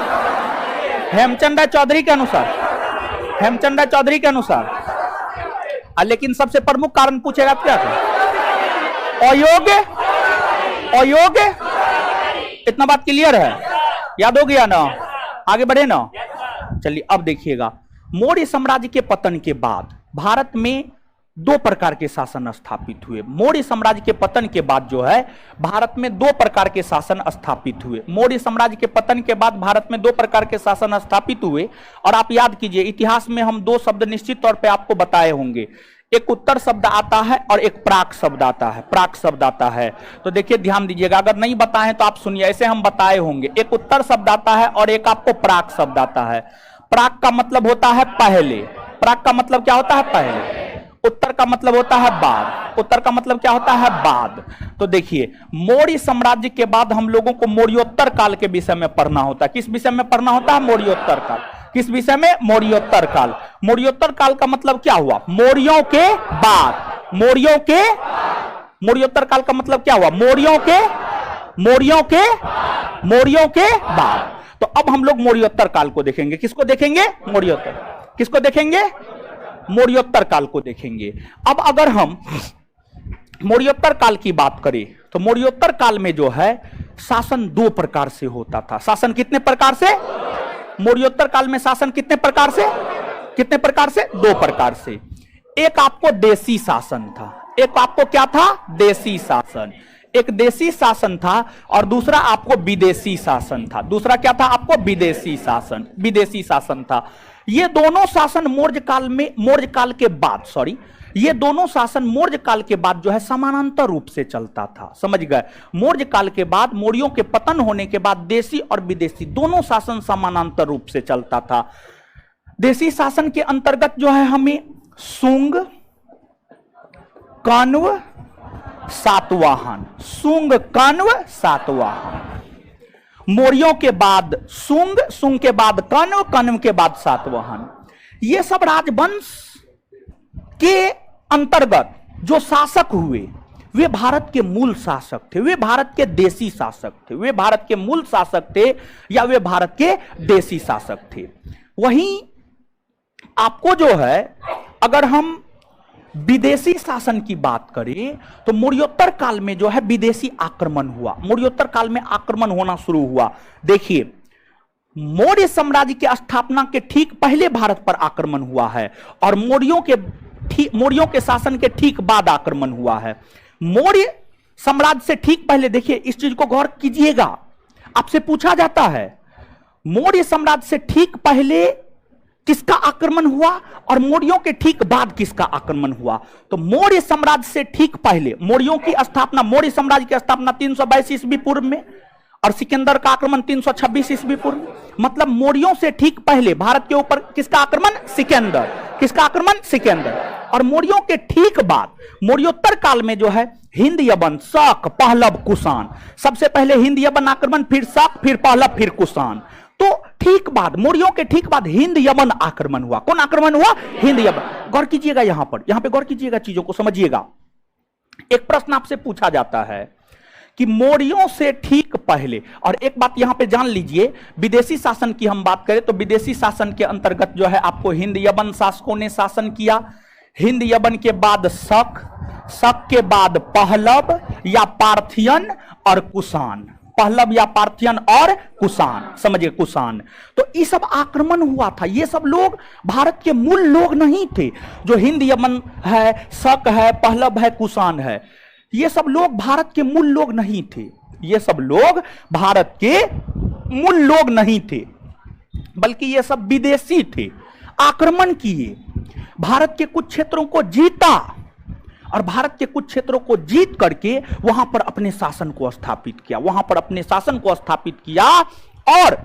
लेकिन सबसे प्रमुख कारण पूछेगा क्या था? अयोग्य। इतना बात क्लियर है? याद हो गया ना? आगे बढ़े ना? चलिए अब देखिएगा, मौर्य साम्राज्य के पतन के बाद भारत में दो प्रकार के शासन स्थापित हुए। मौर्य साम्राज्य के पतन के बाद जो है भारत में दो प्रकार के शासन स्थापित हुए। मौर्य साम्राज्य के पतन के बाद भारत में दो प्रकार के शासन स्थापित हुए। और आप याद कीजिए, इतिहास में हम दो शब्द निश्चित तौर पे आपको बताए होंगे। एक उत्तर शब्द आता है और एक प्राक शब्द आता है। तो देखिए, ध्यान दीजिएगा, अगर नहीं बताए तो आप सुनिए, ऐसे हम बताए होंगे। एक उत्तर शब्द आता है और एक आपको प्राक शब्द आता है। प्राक का मतलब होता है पहले। प्राक का मतलब क्या होता है? पहले। उत्तर का मतलब होता है बाद। उत्तर का मतलब क्या होता है? बाद। तो देखिए, मौर्य साम्राज्य के बाद हम लोगों को मौर्योत्तर काल के विषय में पढ़ना होता है। किस विषय में पढ़ना होता है? मौर्योत्तर काल। किस विषय में? मौर्योत्तर काल। मौर्योत्तर काल का मतलब क्या हुआ? मौर्यों के बाद। मौर्योत्तर काल का मतलब क्या हुआ? मौर्यों के बाद। तो अब हम लोग मौर्योत्तर काल को देखेंगे। किसको देखेंगे? किसको देखेंगे? मौर्योत्तर काल को देखेंगे। अब अगर हम मौर्योत्तर काल की बात करें तो मौर्योत्तर काल में जो है शासन दो प्रकार से होता था। शासन कितने प्रकार से? मौर्योत्तर काल में शासन कितने प्रकार से? दो प्रकार से। एक आपको देसी शासन था। एक आपको क्या था? देसी शासन। एक देसी शासन था और दूसरा आपको विदेशी शासन था। दूसरा क्या था? आपको विदेशी शासन था। ये दोनों शासन मौर्य काल के बाद जो है समानांतर रूप से चलता था। समझ गए? मौर्य काल के बाद, मौर्यों के पतन होने के बाद देसी और विदेशी दोनों शासन समानांतर रूप से चलता था। देसी शासन के अंतर्गत जो है हमें शुंग, कण्व, सातवाहन, मौर्यों के बाद शुंग के बाद कण्व के बाद सातवाहन। ये सब राजवंश के अंतर्गत जो शासक हुए वे भारत के मूल शासक थे। वे भारत के देसी शासक थे। वे भारत के मूल शासक थे या वे भारत के देसी शासक थे। वहीं आपको जो है, अगर हम विदेशी शासन की बात करें तो मौर्योत्तर काल में जो है विदेशी आक्रमण हुआ। मौर्योत्तर काल में आक्रमण होना शुरू हुआ। देखिए, मौर्य साम्राज्य की स्थापना के ठीक पहले भारत पर आक्रमण हुआ है और मौर्यों के शासन के ठीक बाद आक्रमण हुआ है। मौर्य साम्राज्य से ठीक पहले, देखिए इस चीज को गौर कीजिएगा, आपसे पूछा जाता है मौर्य साम्राज्य से ठीक पहले किसका आक्रमण हुआ और मौर्यों के ठीक बाद किसका आक्रमण हुआ? तो मौर्य साम्राज्य से ठीक पहले मौर्यों की स्थापना, मौर्य साम्राज्य की स्थापना 322 ईस्वी पूर्व में और सिकंदर का आक्रमण 326 ईस्वी पूर्व में। मतलब मौर्यों से ठीक पहले भारत के ऊपर किसका आक्रमण? सिकंदर। किसका आक्रमण? सिकंदर। और मौर्यों के ठीक बाद मौर्योत्तर काल में जो है हिंद यवन, शक, पहलव, कुषाण। सबसे पहले हिंद यवन आक्रमण, फिर शक, फिर पहलव, फिर कुषाण। तो ठीक बाद, मौर्यों के ठीक बाद हिंद यवन आक्रमण हुआ। कौन आक्रमण हुआ? हिंद यवन। गौर कीजिएगा, यहां पे गौर कीजिएगा, चीजों को समझिएगा। एक प्रश्न आपसे पूछा जाता है कि मौर्यों से ठीक पहले, और एक बात यहां पे जान लीजिए, विदेशी शासन की हम बात करें तो विदेशी शासन के अंतर्गत जो है आपको हिंद यवन शासकों ने शासन किया। हिंद यवन के बाद शक, शक के बाद पहलव या पार्थियन और कुषाण। पहलव या पार्थियन और कुषाण, समझिए कुषाण। तो ये सब आक्रमण हुआ था। ये सब लोग भारत के मूल लोग नहीं थे। जो हिंद यवन है, शक है, पहलव है, कुषाण है, ये सब लोग भारत के मूल लोग नहीं थे। ये सब लोग भारत के मूल लोग नहीं थे, बल्कि ये सब विदेशी थे। आक्रमण किए, भारत के कुछ क्षेत्रों को जीता और भारत के कुछ क्षेत्रों को जीत करके वहां पर अपने शासन को स्थापित किया, वहां पर अपने शासन को स्थापित किया। और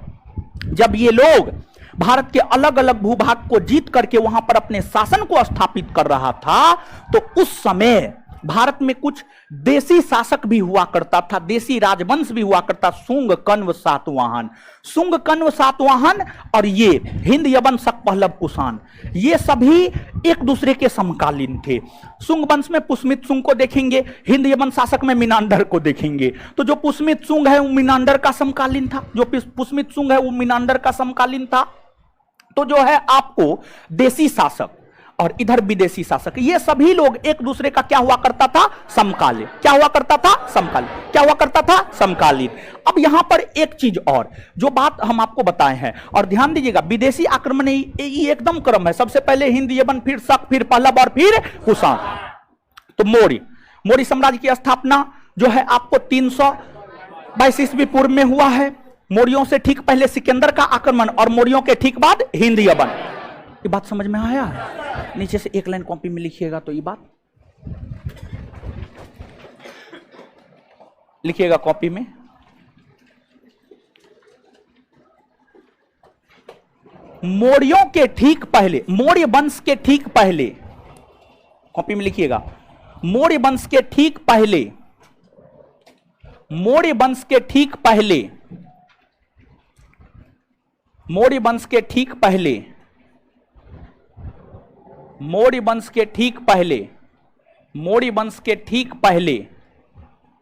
जब ये लोग भारत के अलग अलग भूभाग को जीत करके वहां पर अपने शासन को स्थापित कर रहा था, तो उस समय भारत में कुछ देसी शासक भी हुआ करता था, देसी राजवंश भी हुआ करता। शुंग, कण्व, सातवाहन, शुंग, कण्व, सातवाहन और ये हिंद यवन, शक, पहलव, कुषाण, ये सभी एक दूसरे के समकालीन थे। शुंग वंश में पुष्मित शुंग को देखेंगे, हिंद यवन शासक में मिनांडर को देखेंगे। तो जो पुष्मित शुंग है वो मिनांडर का समकालीन था, जो पुष्मित शुंग है वो मिनांडर का समकालीन था। तो जो है आपको देसी शासक और इधर विदेशी शासक, ये सभी लोग एक दूसरे का क्या हुआ करता था? समकालीन। क्या हुआ करता था? समकालीन। क्या हुआ करता था? समकालीन। अब यहां पर एक चीज और, जो बात हम आपको बताए हैं, और ध्यान दीजिएगा, विदेशी आक्रमण ये एकदम क्रम है। सबसे पहले हिंद यवन, फिर शक, फिर पहलव और फिर कुषाण। तो मौर्य साम्राज्य की स्थापना जो है आपको 322 ईस्वी पूर्व में हुआ है। मौर्यों से ठीक पहले सिकंदर का आक्रमण और मौर्यों के ठीक बाद हिंद यवन। ये बात समझ में आया? नीचे से एक लाइन कॉपी में लिखिएगा, तो ये बात लिखिएगा कॉपी में। मौर्यों के ठीक पहले, मौर्य वंश के ठीक पहले, कॉपी में लिखिएगा, मौर्य वंश के ठीक पहले, मौर्य वंश के ठीक पहले, मौर्य वंश के ठीक पहले, मौर्य वंश के ठीक पहले, मौर्य वंश के ठीक पहले,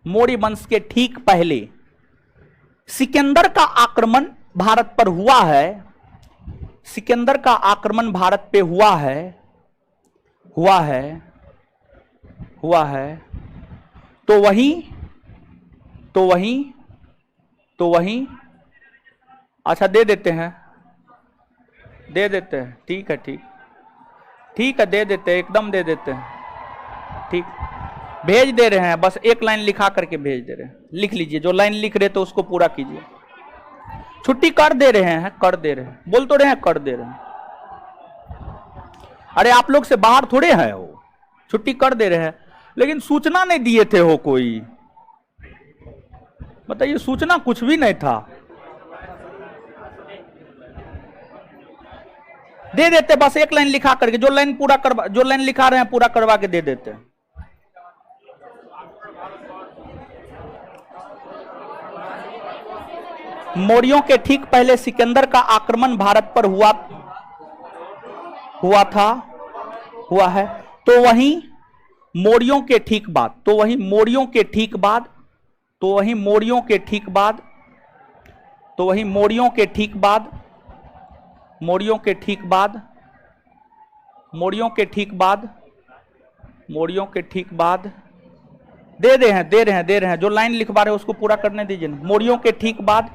मौर्य वंश के ठीक पहले सिकंदर का आक्रमण भारत पर हुआ है। सिकंदर का आक्रमण भारत पे हुआ है, हुआ है, हुआ है। तो वहीं तो वहीं तो वहीं अच्छा दे देते हैं, दे देते हैं, ठीक है, ठीक है, दे देते हैं, एकदम दे देते हैं, ठीक, भेज दे रहे हैं। बस एक लाइन लिखा करके भेज दे रहे हैं, लिख लीजिए। जो लाइन लिख रहे तो उसको पूरा कीजिए। छुट्टी कर दे रहे हैं, कर दे रहे हैं, बोल तो रहे हैं कर दे रहे हैं। अरे आप लोग से बाहर थोड़े हैं वो, छुट्टी कर दे रहे हैं, लेकिन सूचना नहीं दिए थे हो कोई। बताइए, सूचना कुछ भी नहीं था। दे देते, बस एक लाइन लिखा करके, जो लाइन पूरा करवा, जो लाइन लिखा रहे हैं पूरा करवा के दे देते हैं। मौर्यों के ठीक पहले सिकंदर का आक्रमण भारत पर हुआ था, हुआ है। तो वहीं मौर्यों के ठीक बाद, तो वहीं मौर्यों के ठीक बाद, तो वहीं मौर्यों के ठीक बाद, तो वहीं मौर्यों के ठीक बाद, मौर्यों के ठीक बाद, मौर्यों के ठीक बाद, मौर्यों के ठीक बाद, दे रहे हैं, दे रहे हैं, दे रहे हैं। जो लाइन लिखवा रहे हैं उसको पूरा करने दीजिए ना। मौर्यों के ठीक बाद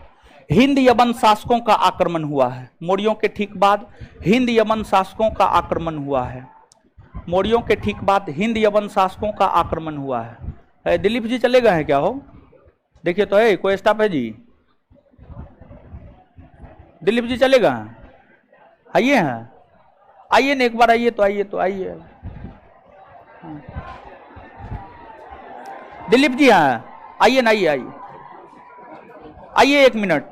हिंद यवन शासकों का आक्रमण हुआ है। मौर्यों के ठीक बाद हिंद यवन शासकों का आक्रमण हुआ है। मौर्यों के ठीक बाद हिंद यवन शासकों का आक्रमण हुआ है। दिलीप जी चले गए हैं क्या हो? देखिए तो है, कोई स्टाफ है जी? दिलीप जी चले गए हैं? आइए हैं, आइए ना एक बार, आइए तो आइए, तो आइए दिलीप जी। हैं, आइए ना, आइए आइए आइए, 1 मिनट,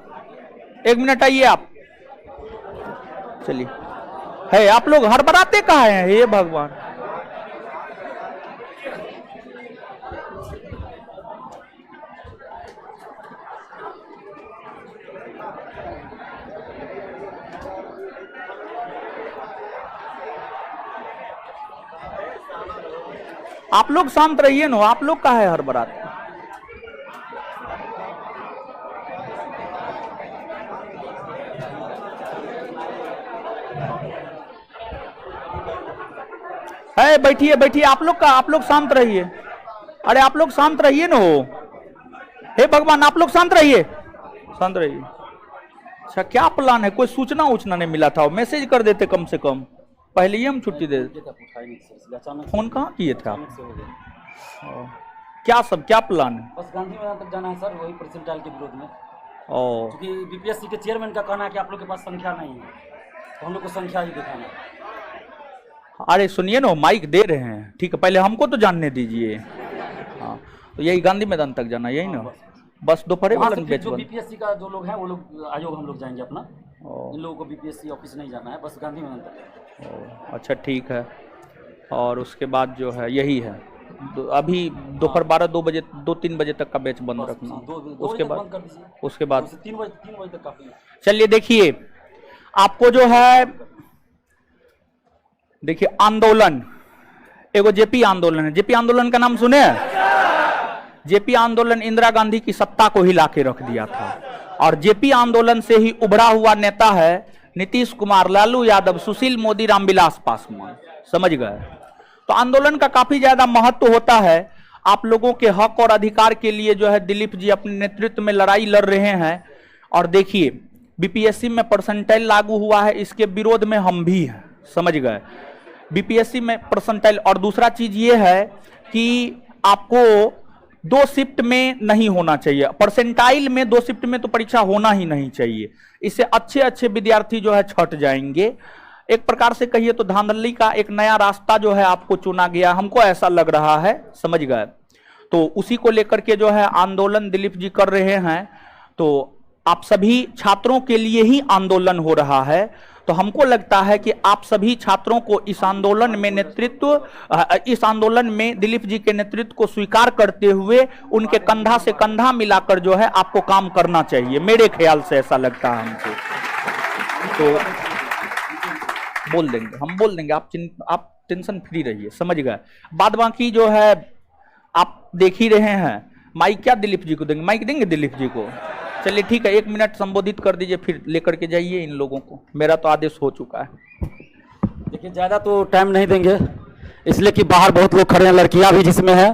1 मिनट आइए आप। चलिए, है आप लोग हड़बड़ाते कहाँ हैं, हे भगवान। आप लोग शांत रहिए ना, आप लोग कहाँ है हड़बड़ाते। है, बैठिए बैठिए, आप लोग का, आप लोग शांत रहिए। अरे आप लोग शांत रहिए ना, हो हे भगवान, आप लोग शांत रहिए, शांत रहिए। अच्छा क्या प्लान है, कोई सूचना उचना नहीं मिला था, मैसेज कर देते कम से कम, पहले ही हम छुट्टी दे देते। फोन कहाँ किए थे आप? क्या सब, क्या प्लान है? बस गांधी मैदान तक जाना है सर, वही परसेंटाइल के विरोध में। क्योंकि बीपीएससी के चेयरमैन का कहना है कि आप लोग के पास संख्या नहीं है, तो हम लोग को संख्या ही दिखाना है। अरे सुनिए ना, माइक दे रहे हैं, ठीक है, पहले हमको तो जानने दीजिए। हाँ, तो यही गांधी मैदान तक जाना, यही ना? बस दोपहर वाला बैच जो बीपीएससी का जो लोग हैं वो लोग आयोग हम लोग जाएंगे अपना। इन लोगों को बीपीएससी ऑफिस नहीं जाना है, बस गांधी मैदान तक। अच्छा ठीक है, और उसके बाद जो है यही है, अभी दोपहर 12-2 बजे, 2-3 बजे तक का बैच बंद रखना। उसके बाद 3 बजे तक काफी है। चलिए देखिए, आपको जो है, देखिए आंदोलन, एगो जेपी आंदोलन है। जेपी आंदोलन का नाम सुने? जेपी आंदोलन इंदिरा गांधी की सत्ता को हिला के रख दिया था, और जेपी आंदोलन से ही उभरा हुआ नेता है नीतीश कुमार, लालू यादव, सुशील मोदी, रामविलास पासवान, समझ गए? तो आंदोलन का काफी ज्यादा महत्व होता है। आप लोगों के हक और अधिकार के लिए जो है दिलीप जी अपने नेतृत्व में लड़ाई लड़ रहे हैं। और देखिए, बीपीएससी में परसेंटाइल लागू हुआ है, इसके विरोध में हम भी हैं, समझ गए? बीपीएससी में परसेंटाइल, और दूसरा चीज ये है कि आपको 2 शिफ्ट में नहीं होना चाहिए, परसेंटाइल में 2 शिफ्ट में तो परीक्षा होना ही नहीं चाहिए। इससे अच्छे अच्छे विद्यार्थी जो है छट जाएंगे। एक प्रकार से कहिए तो धांधली का एक नया रास्ता जो है आपको चुना गया, हमको ऐसा लग रहा है, समझ गए? तो उसी को लेकर के जो है आंदोलन दिलीप जी कर रहे हैं। तो आप सभी छात्रों के लिए ही आंदोलन हो रहा है, तो हमको लगता है कि आप सभी छात्रों को इस आंदोलन में इस आंदोलन में दिलीप जी के नेतृत्व को स्वीकार करते हुए उनके कंधा से कंधा मिलाकर जो है आपको काम करना चाहिए, मेरे ख्याल से ऐसा लगता है हमको। तो बोल देंगे, हम बोल देंगे, आप टेंशन फ्री रहिए, समझ गए? बाद बाकी जो है आप देख ही रहे हैं। माइक क्या दिलीप जी को देंगे? माइक देंगे दिलीप जी को? चलिए ठीक है, 1 मिनट संबोधित कर दीजिए, फिर लेकर के जाइए इन लोगों को, मेरा तो आदेश हो चुका है। देखिए ज़्यादा तो टाइम नहीं देंगे, इसलिए कि बाहर बहुत लोग खड़े हैं, लड़कियां भी जिसमें है,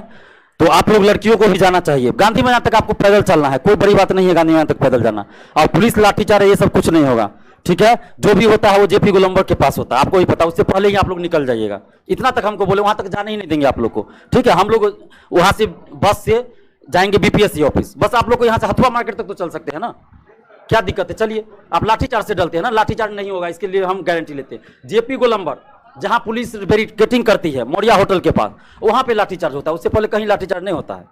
तो आप लोग लड़कियों को भी जाना चाहिए। गांधी मैदान तक आपको पैदल चलना है, कोई बड़ी बात नहीं है गांधी मैदान तक पैदल जाना, और पुलिस लाठीचार्ज ये सब कुछ नहीं होगा, ठीक है? जो भी होता है वो जेपी गोलंबर के पास होता है, आपको ही पता, उससे पहले ही आप लोग निकल जाइएगा। इतना तक हमको बोले, वहां तक जाने ही नहीं देंगे आप लोग को, ठीक है? हम लोग वहां से बस से जाएंगे बीपीएससी ऑफिस, बस आप लोग को यहाँ से हथुआ मार्केट तक तो चल सकते हैं ना, क्या दिक्कत है? चलिए, आप लाठीचार्ज से डरते हैं ना, लाठीचार्ज नहीं होगा, इसके लिए हम गारंटी लेते हैं। जेपी गोलंबर जहां पुलिस बैरिकेडिंग करती है मौर्या होटल के पास, वहां पे लाठीचार्ज होता है, उससे पहले कहीं लाठीचार्ज नहीं होता है।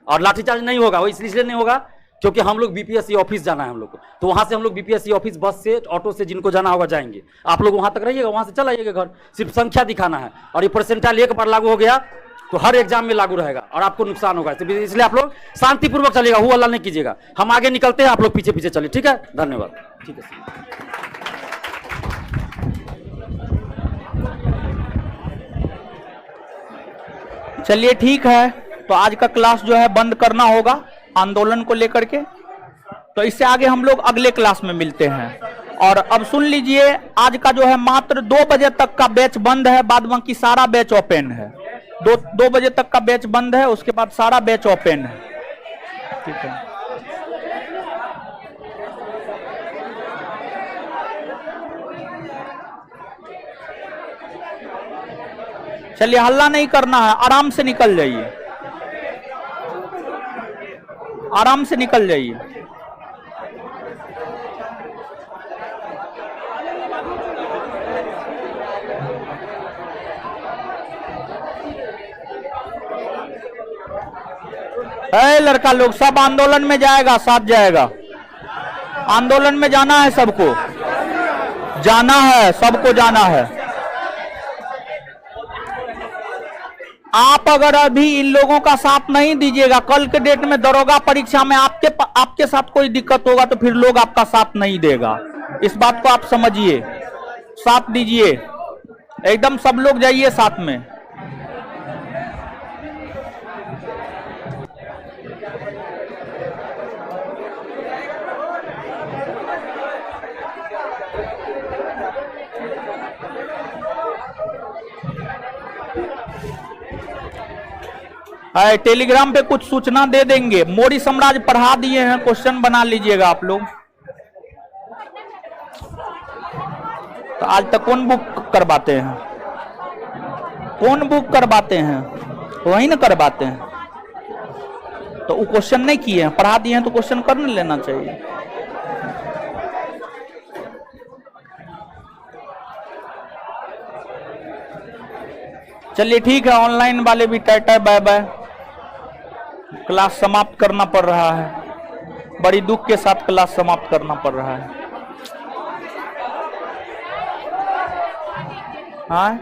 और लाठीचार्ज नहीं होगा, वो इसलिए नहीं होगा क्योंकि हम लोग बीपीएससी ऑफिस जाना है हम लोग को, तो वहां से हम लोग बीपीएससी ऑफिस बस से, ऑटो से, जिनको जाना होगा जाएंगे। आप लोग वहां तक रहिएगा, वहां से चल आइएगा घर, सिर्फ संख्या दिखाना है। और ये परसेंटाइल एक बार लागू हो गया तो हर एग्जाम में लागू रहेगा और आपको नुकसान होगा, इसलिए आप लोग शांतिपूर्वक चलिएगा, हु हल्ला नहीं कीजिएगा। हम आगे निकलते हैं, आप लोग पीछे पीछे चलिए, ठीक है? धन्यवाद। ठीक है, चलिए ठीक है, तो आज का क्लास जो है बंद करना होगा आंदोलन को लेकर के, तो इससे आगे हम लोग अगले क्लास में मिलते हैं। और अब सुन लीजिए, आज का जो है मात्र 2 बजे तक का बैच बंद है, बाद बाकी सारा बैच ओपन है। 2 बजे तक का बैच बंद है, उसके बाद सारा बैच ओपन है, ठीक है? चलिए, हल्ला नहीं करना है, आराम से निकल जाइए, आराम से निकल जाइए। है लड़का लोग सब आंदोलन में जाएगा, साथ जाएगा। आंदोलन में जाना है सबको, जाना है, सबको जाना है। आप अगर अभी इन लोगों का साथ नहीं दीजिएगा, कल के डेट में दरोगा परीक्षा में आपके साथ कोई दिक्कत होगा तो फिर लोग आपका साथ नहीं देगा। इस बात को आप समझिए, साथ दीजिए, एकदम सब लोग जाइए साथ में। टेलीग्राम पे कुछ सूचना दे देंगे। मौर्य साम्राज्य पढ़ा दिए हैं, क्वेश्चन बना लीजिएगा आप लोग। तो आज तक कौन बुक करवाते हैं, कौन बुक करवाते हैं? वही ना करवाते हैं। तो वो क्वेश्चन नहीं किए हैं, पढ़ा दिए हैं तो क्वेश्चन कर नहीं लेना चाहिए। चलिए ठीक है, ऑनलाइन वाले भी टाटा बाय बाय। क्लास समाप्त करना पड़ रहा है, बड़ी दुख के साथ क्लास समाप्त करना पड़ रहा है। हाँ